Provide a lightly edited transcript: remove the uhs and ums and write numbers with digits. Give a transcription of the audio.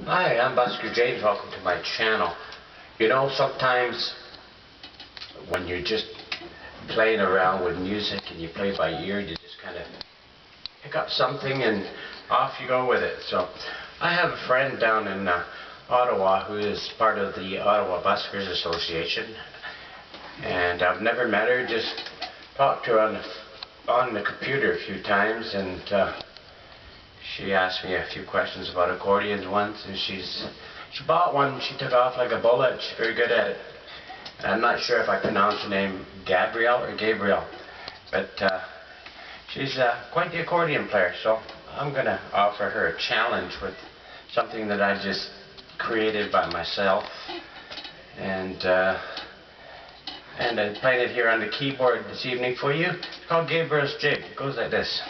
Hi, I'm Busker James. Welcome to my channel. You know, sometimes when you're just playing around with music and you play by ear, you just kind of pick up something and off you go with it. So I have a friend down in Ottawa who is part of the Ottawa Buskers Association, and I've never met her, just talked to her on the computer a few times, and she asked me a few questions about accordions once, and she bought one. She took off like a bullet. She's very good at it. And I'm not sure if I pronounced her name Gabrielle or Gabriel, but she's quite the accordion player. So I'm going to offer her a challenge with something that I just created by myself, and I'm playing it here on the keyboard this evening for you. It's called Gabriel's Jig. It goes like this.